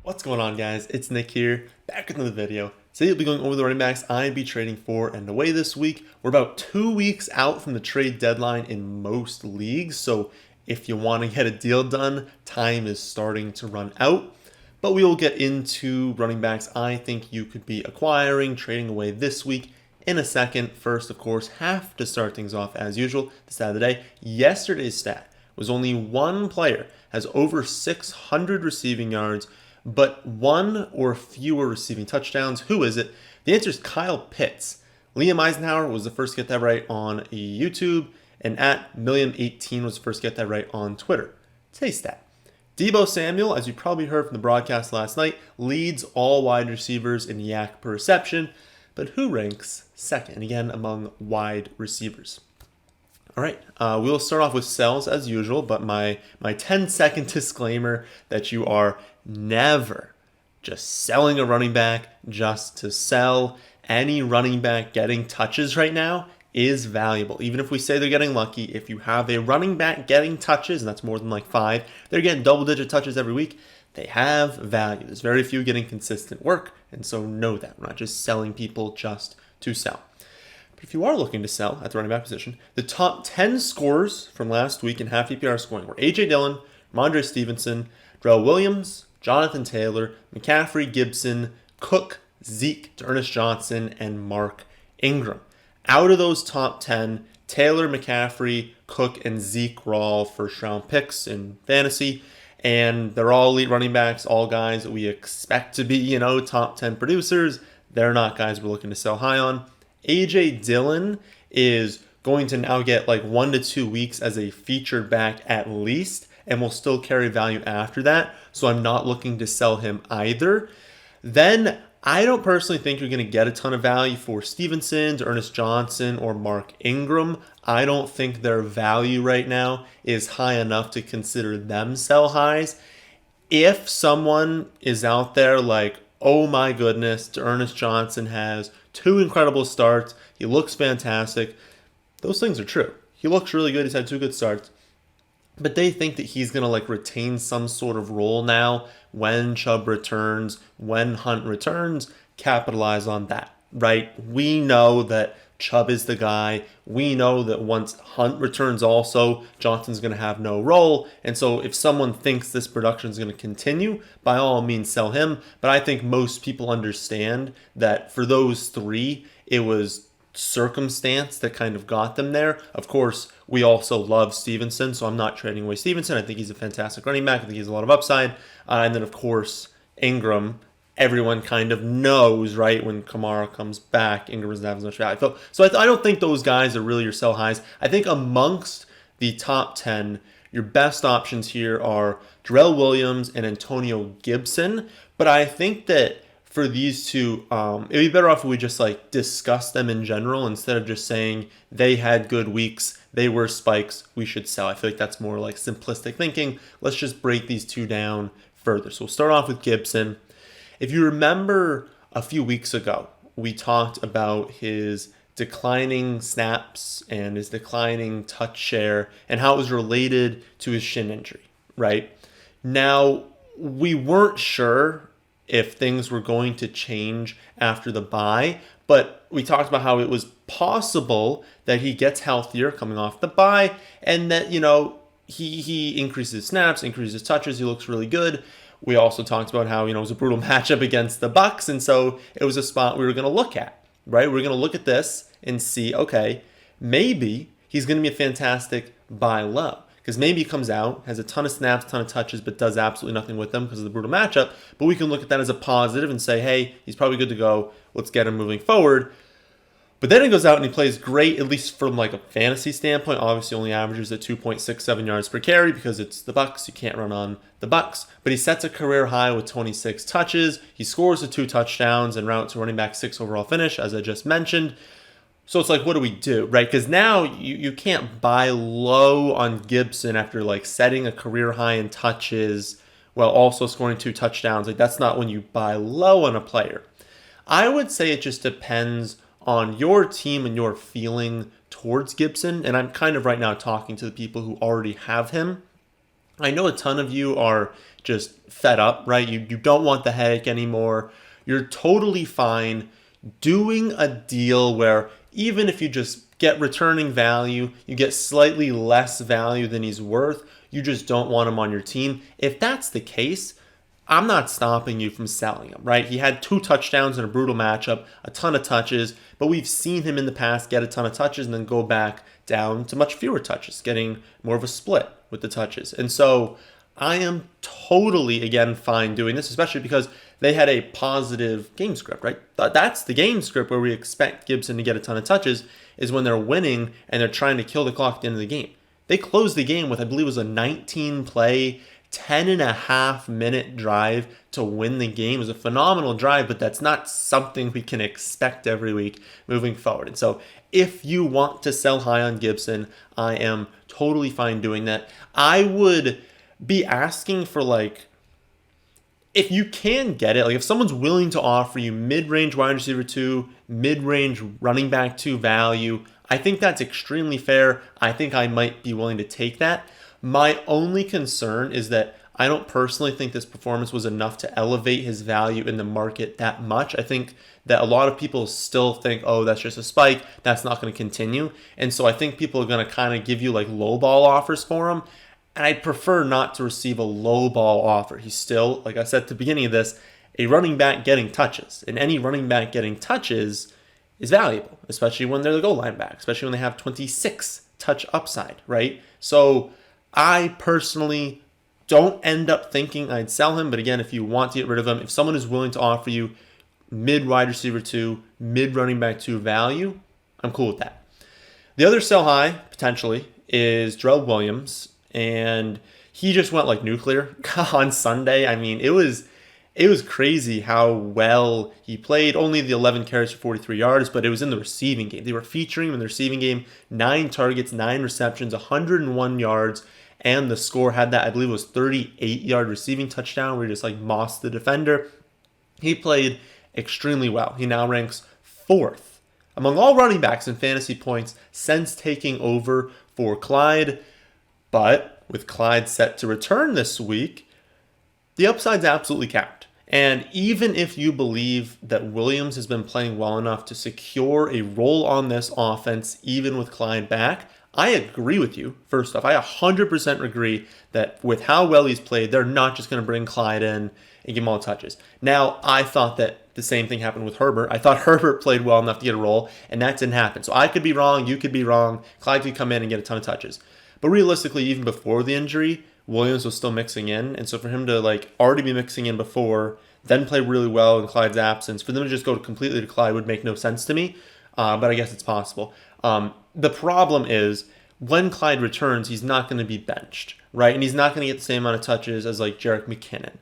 What's going on, guys? It's Nick here, back with another video. Today we'll be going over the running backs I'd be trading for and away this week. We're about 2 weeks out from the trade deadline in most leagues, so if you want to get a deal done, time is starting to run out. But we will get into running backs I think you could be acquiring, trading away this week in a second. First, of course, have to start things off as usual. The stat of the day, yesterday's stat was only one player has over 600 receiving yards, but one or fewer receiving touchdowns. Who is it? The answer is Kyle Pitts. Liam Eisenhower was the first to get that right on YouTube, and at Milliam18 was the first to get that right on Twitter. Today's stat. Deebo Samuel, as you probably heard from the broadcast last night, leads all wide receivers in yak per reception, but who ranks second, again, among wide receivers? All right, we'll start off with sells as usual, but my 10-second disclaimer that you are never just selling a running back just to sell. Any running back getting touches right now is valuable. Even if we say they're getting lucky, if you have a running back getting touches, and that's more than like 5, they're getting double-digit touches every week, they have value. There's very few getting consistent work, and so know that. We're not just selling people just to sell. But if you are looking to sell at the running back position, the top 10 scorers from last week in half PPR scoring were A.J. Dillon, Ramondre Stevenson, Darrel Williams, Jonathan Taylor, McCaffrey, Gibson, Cook, Zeke, Ernest Johnson, and Mark Ingram. Out of those top 10, Taylor, McCaffrey, Cook, and Zeke were all first-round picks in fantasy, and they're all elite running backs, all guys that we expect to be, top 10 producers. They're not guys we're looking to sell high on. A.J. Dillon is going to now get like 1 to 2 weeks as a featured back at least, and will still carry value after that, so I'm not looking to sell him either. Then I don't personally think you're going to get a ton of value for Stevenson, Ernest Johnson, or Mark Ingram. I don't think their value right now is high enough to consider them sell highs. If someone is out there like, oh my goodness, Ernest Johnson has 2 incredible starts, he looks fantastic, those things are true. He looks really good, he's had 2 good starts. But they think that he's going to retain some sort of role now when Chubb returns, when Hunt returns, capitalize on that, right? We know that Chubb is the guy. We know that once Hunt returns also, Johnson's going to have no role. And so if someone thinks this production is going to continue, by all means sell him. But I think most people understand that for those 3, it was circumstance that kind of got them there. Of course, we also love Stevenson, so I'm not trading away Stevenson. I think he's a fantastic running back. I think he has a lot of upside. And then, of course, Ingram, everyone kind of knows, right, when Kamara comes back, Ingram doesn't have as much value. So I don't think those guys are really your sell highs. I think amongst the top 10, your best options here are Darrel Williams and Antonio Gibson. But I think that for these two, it'd be better off if we just discuss them in general instead of just saying they had good weeks, they were spikes, we should sell. I feel like that's more like simplistic thinking. Let's just break these two down further. So we'll start off with Gibson. If you remember a few weeks ago, we talked about his declining snaps and his declining touch share and how it was related to his shin injury, right? Now, we weren't sure if things were going to change after the bye, but we talked about how it was possible that he gets healthier coming off the bye and that, he increases snaps, increases touches, he looks really good. We also talked about how, it was a brutal matchup against the Bucs, and so it was a spot we were going to look at, right? We're going to look at this and see, okay, maybe he's going to be a fantastic buy low. Because maybe he comes out, has a ton of snaps, ton of touches, but does absolutely nothing with them because of the brutal matchup. But we can look at that as a positive and say, hey, he's probably good to go. Let's get him moving forward. But then he goes out and he plays great, at least from a fantasy standpoint. Obviously, only averages at 2.67 yards per carry because it's the Bucs. You can't run on the Bucs. But he sets a career high with 26 touches. He scores with 2 touchdowns and route to running back 6 overall finish, as I just mentioned. So it's what do we do, right? Because now you can't buy low on Gibson after setting a career high in touches while also scoring 2 touchdowns. That's not when you buy low on a player. I would say it just depends on your team and your feeling towards Gibson. And I'm kind of right now talking to the people who already have him. I know a ton of you are just fed up, right? You don't want the headache anymore. You're totally fine doing a deal where even if you just get returning value, you get slightly less value than he's worth, you just don't want him on your team. If that's the case, I'm not stopping you from selling him, right? He had 2 touchdowns in a brutal matchup, a ton of touches, but we've seen him in the past get a ton of touches and then go back down to much fewer touches, getting more of a split with the touches. And so I am totally, again, fine doing this, especially because they had a positive game script, right? That's the game script where we expect Gibson to get a ton of touches, is when they're winning and they're trying to kill the clock at the end of the game. They closed the game with, I believe it was a 19-play, 10.5-minute drive to win the game. It was a phenomenal drive, but that's not something we can expect every week moving forward. And so if you want to sell high on Gibson, I am totally fine doing that. I would be asking for, like, if you can get it, like if someone's willing to offer you mid-range wide receiver 2, mid-range running back 2 value, I think that's extremely fair. I think I might be willing to take that. My only concern is that I don't personally think this performance was enough to elevate his value in the market that much. I think that a lot of people still think, oh, that's just a spike, that's not going to continue. And so I think people are going to kind of give you like lowball offers for him. And I'd prefer not to receive a lowball offer. He's still, like I said at the beginning of this, a running back getting touches. And any running back getting touches is valuable, especially when they're the goal line back, especially when they have 26 touch upside, right? So I personally don't end up thinking I'd sell him. But again, if you want to get rid of him, if someone is willing to offer you mid wide receiver 2, mid running back 2 value, I'm cool with that. The other sell high, potentially, is Darrel Williams. And he just went like nuclear on Sunday. I mean, it was crazy how well he played. Only the 11 carries for 43 yards, but it was in the receiving game. They were featuring him in the receiving game. 9 targets, 9 receptions, 101 yards. And the score had that, I believe it was 38-yard receiving touchdown where he just like mossed the defender. He played extremely well. He now ranks 4th among all running backs in fantasy points since taking over for Clyde. But with Clyde set to return this week, the upside's absolutely capped. And even if you believe that Williams has been playing well enough to secure a role on this offense, even with Clyde back, I agree with you. First off, I 100% agree that with how well he's played, they're not just going to bring Clyde in and give him all touches. Now, I thought that the same thing happened with Herbert. I thought Herbert played well enough to get a role, and that didn't happen. So I could be wrong, you could be wrong. Clyde could come in and get a ton of touches. But realistically, even before the injury, Williams was still mixing in. And so for him to like already be mixing in before, then play really well in Clyde's absence, for them to just go completely to Clyde would make no sense to me. But I guess it's possible. The problem is when Clyde returns, he's not going to be benched, right? And he's not going to get the same amount of touches as like Jerick McKinnon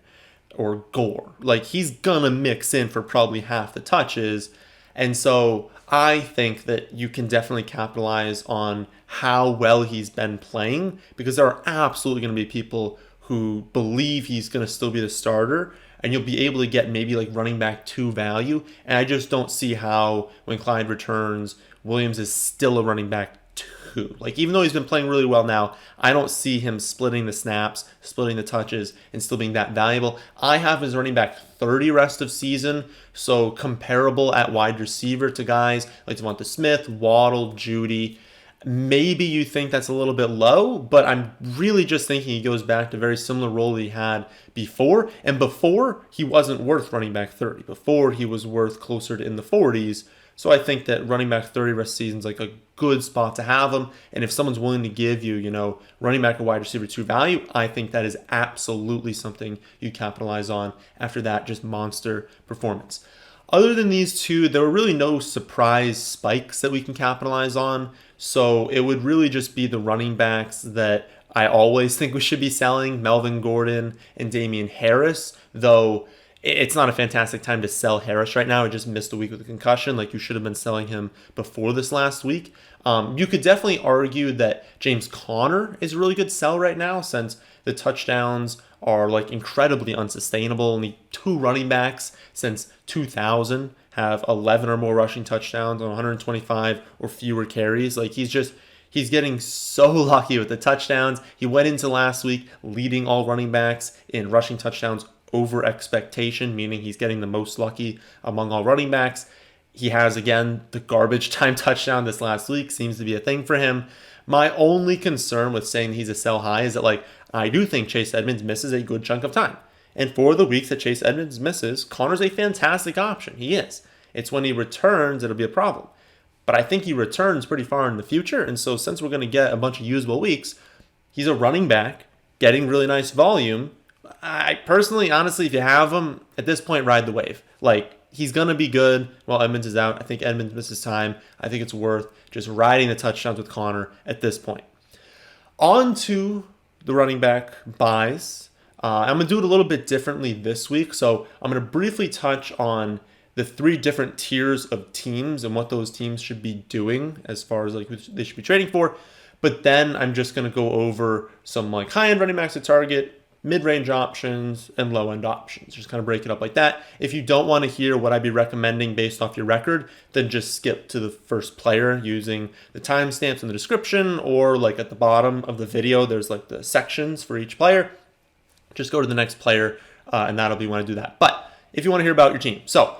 or Gore. Like he's going to mix in for probably half the touches. And so I think that you can definitely capitalize on how well he's been playing, because there are absolutely going to be people who believe he's going to still be the starter, and you'll be able to get maybe like running back 2 value. And I just don't see how when Clyde returns, Williams is still a running back 2. Like even though he's been playing really well now, I don't see him splitting the snaps, splitting the touches, and still being that valuable. I have his running back 30 rest of season, so comparable at wide receiver to guys like Devonta Smith, Waddle, Judy. Maybe you think that's a little bit low, but I'm really just thinking he goes back to a very similar role that he had before. And before, he wasn't worth running back 30. Before, he was worth closer to in the 40s. So I think that running back 30 rest of season is like a good spot to have him. And if someone's willing to give you, running back or wide receiver 2 value, I think that is absolutely something you capitalize on after that just monster performance. Other than these two, there were really no surprise spikes that we can capitalize on. So it would really just be the running backs that I always think we should be selling, Melvin Gordon and Damian Harris, though it's not a fantastic time to sell Harris right now. He just missed a week with a concussion. Like you should have been selling him before this last week. You could definitely argue that James Conner is a really good sell right now, since the touchdowns are like incredibly unsustainable. Only 2 running backs since 2000 have 11 or more rushing touchdowns on 125 or fewer carries. Like he's He's getting so lucky with the touchdowns. He went into last week leading all running backs in rushing touchdowns over expectation, meaning he's getting the most lucky among all running backs. He has, again, the garbage time touchdown this last week. Seems to be a thing for him. My only concern with saying he's a sell high is that, I do think Chase Edmonds misses a good chunk of time. And for the weeks that Chase Edmonds misses, Connor's a fantastic option. He is. It's when he returns it'll be a problem. But I think he returns pretty far in the future. And so since we're going to get a bunch of usable weeks, he's a running back getting really nice volume. I personally, honestly, if you have him, at this point, ride the wave. He's going to be good while Edmonds is out. I think Edmonds misses time. I think it's worth just riding the touchdowns with Connor at this point. On to the running back buys. I'm going to do it a little bit differently this week. So I'm going to briefly touch on the 3 different tiers of teams and what those teams should be doing as far as who they should be trading for. But then I'm just going to go over some high-end running backs to target, mid-range options, and low-end options. Just kind of break it up like that. If you don't want to hear what I'd be recommending based off your record, then just skip to the first player using the timestamps in the description, or at the bottom of the video, there's the sections for each player. Just go to the next player, and that'll be when I do that. But if you want to hear about your team. So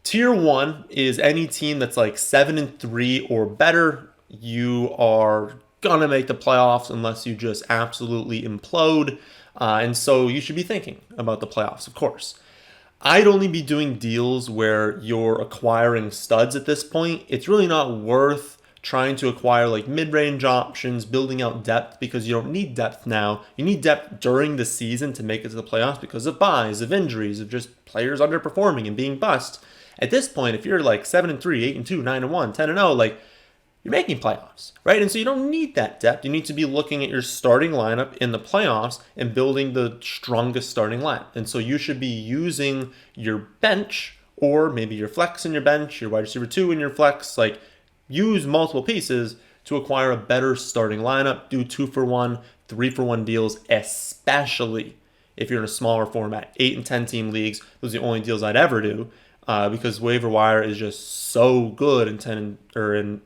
tier 1 is any team that's 7-3 or better. You are going to make the playoffs unless you just absolutely implode. And so you should be thinking about the playoffs, of course. I'd only be doing deals where you're acquiring studs at this point. It's really not worth trying to acquire mid-range options, building out depth, because you don't need depth now. You need depth during the season to make it to the playoffs because of buys, of injuries, of just players underperforming and being bust. At this point, if you're 7-3, 8-2, 9-1, 10-0, you're making playoffs, right? And so you don't need that depth. You need to be looking at your starting lineup in the playoffs and building the strongest starting lineup. And so you should be using your bench, or maybe your flex in your bench, your wide receiver 2 in your flex. Use multiple pieces to acquire a better starting lineup. Do 2-for-1, 3-for-1 deals, especially if you're in a smaller format. 8 and 10 team leagues, those are the only deals I'd ever do. Because waiver wire is just so good in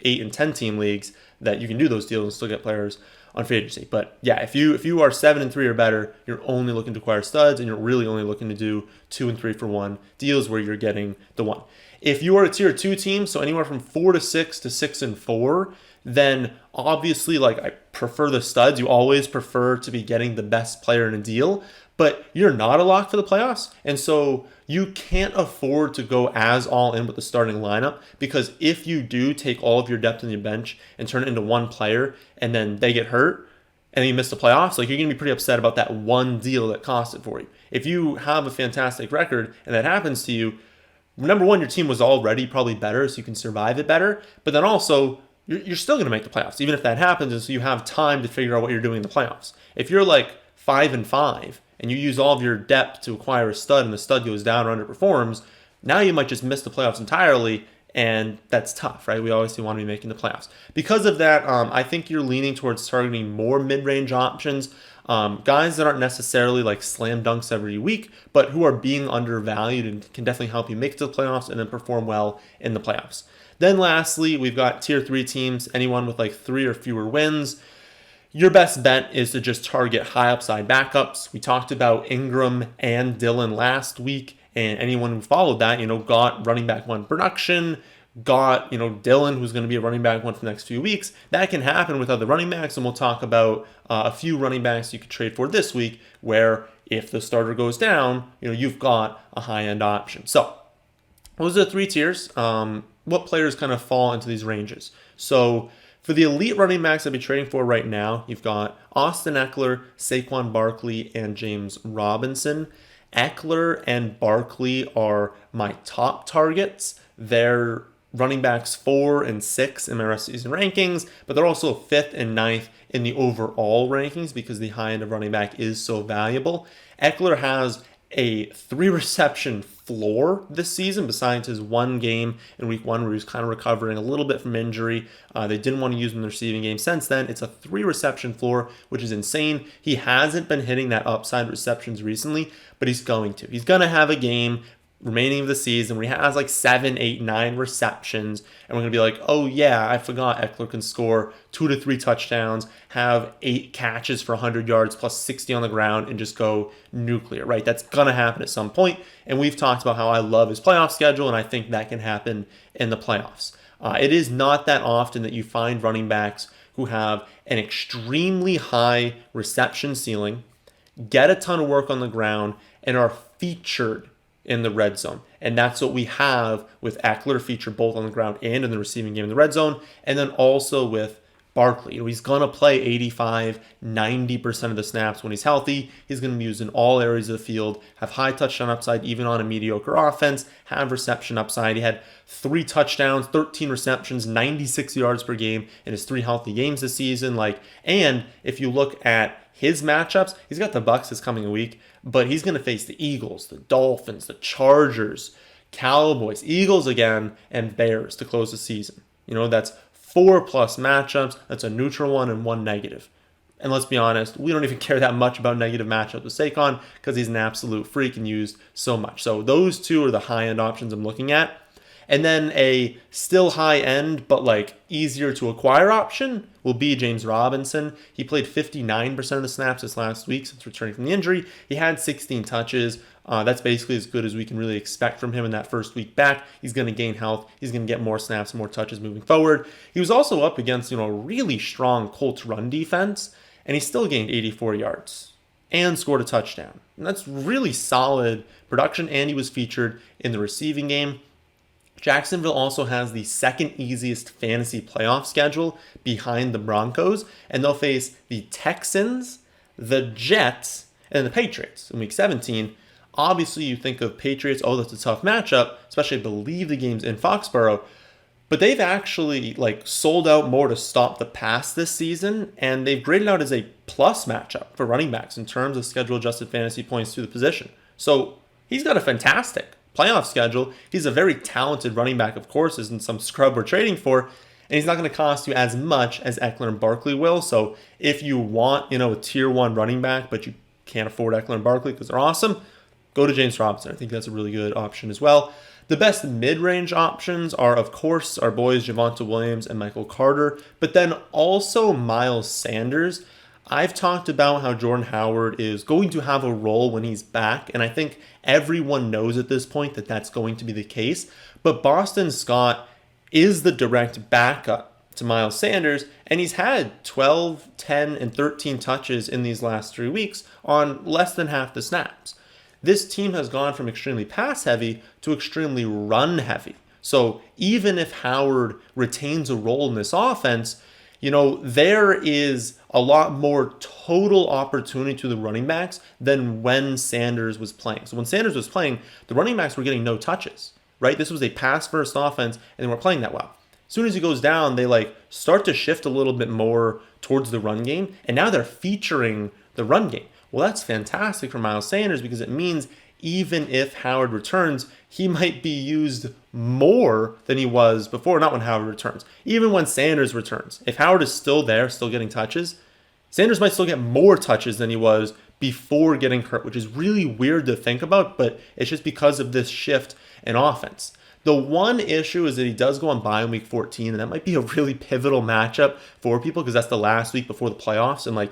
8 and 10 team leagues that you can do those deals and still get players on free agency. But yeah, if you are 7-3 or better, you're only looking to acquire studs, and you're really only looking to do 2 and 3-for-1 deals where you're getting the one. If you are a tier 2 team, so anywhere from 4-6 to 6-4, then obviously I prefer the studs. You always prefer to be getting the best player in a deal, but you're not a lock for the playoffs. And so you can't afford to go as all in with the starting lineup, because if you do take all of your depth on your bench and turn it into one player and then they get hurt and then you miss the playoffs, you're going to be pretty upset about that one deal that cost it for you. If you have a fantastic record and that happens to you, number one, your team was already probably better, so you can survive it better. But then also, you're still going to make the playoffs, even if that happens, and so you have time to figure out what you're doing in the playoffs. If you're 5-5 and you use all of your depth to acquire a stud and the stud goes down or underperforms, now you might just miss the playoffs entirely, and that's tough, right? We obviously want to be making the playoffs. Because of that, I think you're leaning towards targeting more mid-range options, guys that aren't necessarily slam dunks every week, but who are being undervalued and can definitely help you make it to the playoffs and then perform well in the playoffs. Then lastly, we've got tier 3 teams, anyone with 3 or fewer wins. Your best bet is to just target high upside backups. We talked about Ingram and Dillon last week, and anyone who followed that, got running back 1 production, got, Dillon, who's going to be a running back 1 for the next few weeks. That can happen with other running backs, and we'll talk about a few running backs you could trade for this week, where if the starter goes down, you've got a high-end option. So those are the 3 tiers. What players kind of fall into these ranges? So for the elite running backs I'd be trading for right now, you've got Austin Ekeler, Saquon Barkley, and James Robinson. Ekeler and Barkley are my top targets. They're running backs 4 and 6 in my rest of season rankings, but they're also 5th and 9th in the overall rankings because the high end of running back is so valuable. Ekeler has a 3 reception floor this season, besides his 1 game in week 1 where he was kind of recovering a little bit from injury. They didn't want to use him in the receiving game. Since then, it's a 3 reception floor, which is insane. He hasn't been hitting that upside receptions recently, but he's going to. He's going to have a game remaining of the season where he has like 7, 8, 9 receptions, and we're going to be like, oh yeah, I forgot Ekeler can score 2 to 3 touchdowns, have 8 catches for 100 yards plus 60 on the ground, and just go nuclear, right? That's going to happen at some point, and we've talked about how I love his playoff schedule, and I think that can happen in the playoffs. It is not that often that you find running backs who have an extremely high reception ceiling, get a ton of work on the ground, and are featured in the red zone. And that's what we have with Ekeler, featured both on the ground and in the receiving game in the red zone. And then also with Barkley. He's going to play 85, 90% of the snaps when he's healthy. He's going to be used in all areas of the field, have high touchdown upside, even on a mediocre offense, have reception upside. He had 3 touchdowns, 13 receptions, 96 yards per game in his 3 healthy games this season. And if you look at his matchups, he's got the Bucs this coming week, but he's going to face the Eagles, the Dolphins, the Chargers, Cowboys, Eagles again, and Bears to close the season. That's 4+ matchups. That's a neutral one and 1 negative. And let's be honest, we don't even care that much about negative matchups with Saquon because he's an absolute freak and used so much. So those 2 are the high-end options I'm looking at. And then a still high-end but easier to acquire option will be James Robinson. He played 59% of the snaps this last week since returning from the injury. He had 16 touches. That's basically as good as we can really expect from him in that first week back. He's going to gain health. He's going to get more snaps and more touches moving forward. He was also up against a really strong Colts run defense, and he still gained 84 yards and scored a touchdown. And that's really solid production, and he was featured in the receiving game. Jacksonville also has the second easiest fantasy playoff schedule behind the Broncos, and they'll face the Texans, the Jets, and the Patriots in Week 17. Obviously, you think of Patriots, oh, that's a tough matchup, especially I believe the game's in Foxborough, but they've actually sold out more to stop the pass this season, and they've graded out as a plus matchup for running backs in terms of schedule-adjusted fantasy points to the position. So he's got a fantastic playoff schedule. He's a very talented running back, of course, isn't some scrub we're trading for, and he's not going to cost you as much as Ekeler and Barkley will. So if you want, a tier 1 running back, but you can't afford Ekeler and Barkley because they're awesome, go to James Robinson. I think that's a really good option as well. The best mid-range options are, of course, our boys Javonte Williams and Michael Carter, but then also Miles Sanders. I've talked about how Jordan Howard is going to have a role when he's back, and I think everyone knows at this point that that's going to be the case. But Boston Scott is the direct backup to Miles Sanders, and he's had 12, 10, and 13 touches in these last 3 weeks on less than half the snaps. This team has gone from extremely pass-heavy to extremely run-heavy. So even if Howard retains a role in this offense, there is a lot more total opportunity to the running backs than when Sanders was playing. So when Sanders was playing, the running backs were getting no touches, right? This was a pass-first offense, and they weren't playing that well. As soon as he goes down, they start to shift a little bit more towards the run game, and now they're featuring the run game. Well, that's fantastic for Miles Sanders because it means even if Howard returns, he might be used more than he was before. Not when Howard returns. Even when Sanders returns. If Howard is still there, still getting touches, Sanders might still get more touches than he was before getting hurt, which is really weird to think about, but it's just because of this shift in offense. The one issue is that he does go on bye in Week 14, and that might be a really pivotal matchup for people because that's the last week before the playoffs, and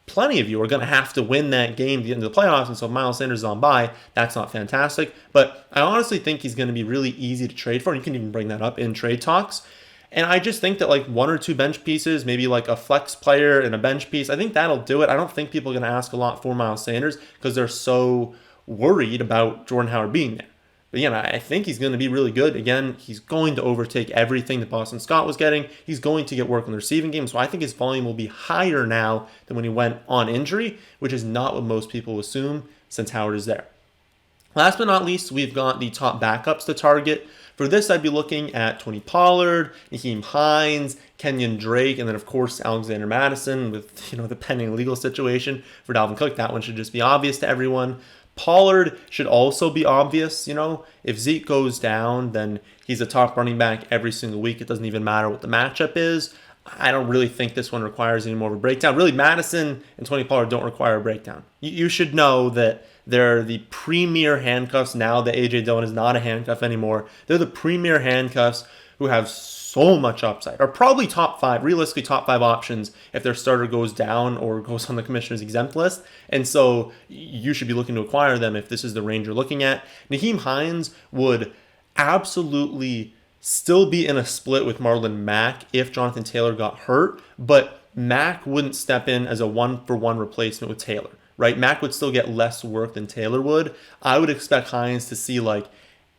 plenty of you are going to have to win that game to get into the playoffs, and so if Miles Sanders is on bye, that's not fantastic. But I honestly think he's going to be really easy to trade for, and you can even bring that up in trade talks. And I just think that 1 or 2 bench pieces, maybe a flex player and a bench piece, I think that'll do it. I don't think people are going to ask a lot for Miles Sanders because they're so worried about Jordan Howard being there. But again, I think he's going to be really good. Again, he's going to overtake everything that Boston Scott was getting. He's going to get work on the receiving game. So I think his volume will be higher now than when he went on injury, which is not what most people assume since Howard is there. Last but not least, we've got the top backups to target. For this, I'd be looking at Tony Pollard, Nyheim Hines, Kenyon Drake, and then, of course, Alexander Madison with, the pending legal situation for Dalvin Cook. That one should just be obvious to everyone. Pollard should also be obvious. If Zeke goes down, then he's a top running back every single week. It doesn't even matter what the matchup is. I don't really think this one requires any more of a breakdown. Really, Madison and Tony Pollard don't require a breakdown. You should know that they're the premier handcuffs now that A.J. Dillon is not a handcuff anymore. They're the premier handcuffs who have so much upside, are probably top five, realistically top five options if their starter goes down or goes on the commissioner's exempt list. And so you should be looking to acquire them if this is the range you're looking at. Nyheim Hines would absolutely still be in a split with Marlon Mack if Jonathan Taylor got hurt, but Mack wouldn't step in as a one-for-one replacement with Taylor, right? Mack would still get less work than Taylor would. I would expect Hines to see like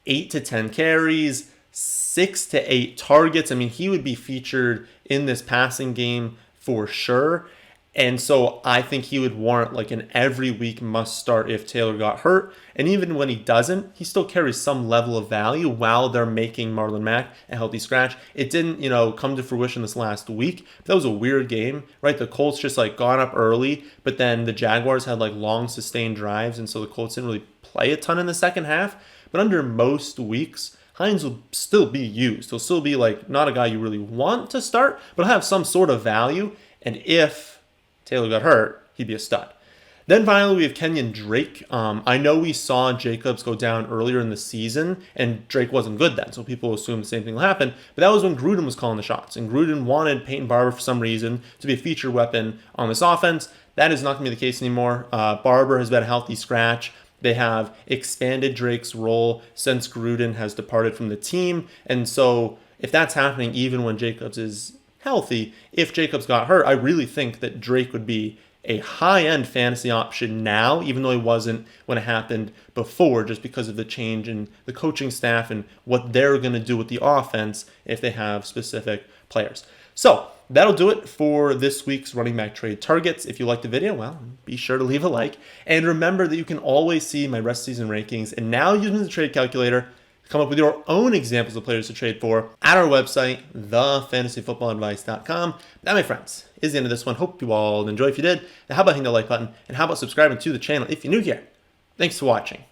8 to 10 carries, 6 to 8 targets. I mean, he would be featured in this passing game for sure. And so I think he would warrant like an every week must start if Taylor got hurt. And even when he doesn't, he still carries some level of value while they're making Marlon Mack a healthy scratch. It didn't, come to fruition this last week. That was a weird game, right? The Colts just like got up early, but then the Jaguars had like long sustained drives. And so the Colts didn't really play a ton in the second half. But under most weeks, Hines will still be used. He'll still be like not a guy you really want to start, but have some sort of value. And if Taylor got hurt, he'd be a stud. Then finally, we have Kenyon Drake. I know we saw Jacobs go down earlier in the season, and Drake wasn't good then, so people assume the same thing will happen. But that was when Gruden was calling the shots, and Gruden wanted Peyton Barber for some reason to be a feature weapon on this offense. That is not going to be the case anymore. Barber has been a healthy scratch. They have expanded Drake's role since Gruden has departed from the team. And so if that's happening even when Jacobs is healthy, if Jacobs got hurt, I really think that Drake would be a high-end fantasy option now, even though he wasn't when it happened before, just because of the change in the coaching staff and what they're going to do with the offense if they have specific players. So that'll do it for this week's running back trade targets. If you liked the video, well, be sure to leave a like. And remember that you can always see my rest of season rankings and now using the trade calculator to come up with your own examples of players to trade for at our website, thefantasyfootballadvice.com. That, my friends, is the end of this one. Hope you all enjoy. If you did, then how about hitting the like button? And how about subscribing to the channel if you're new here? Thanks for watching.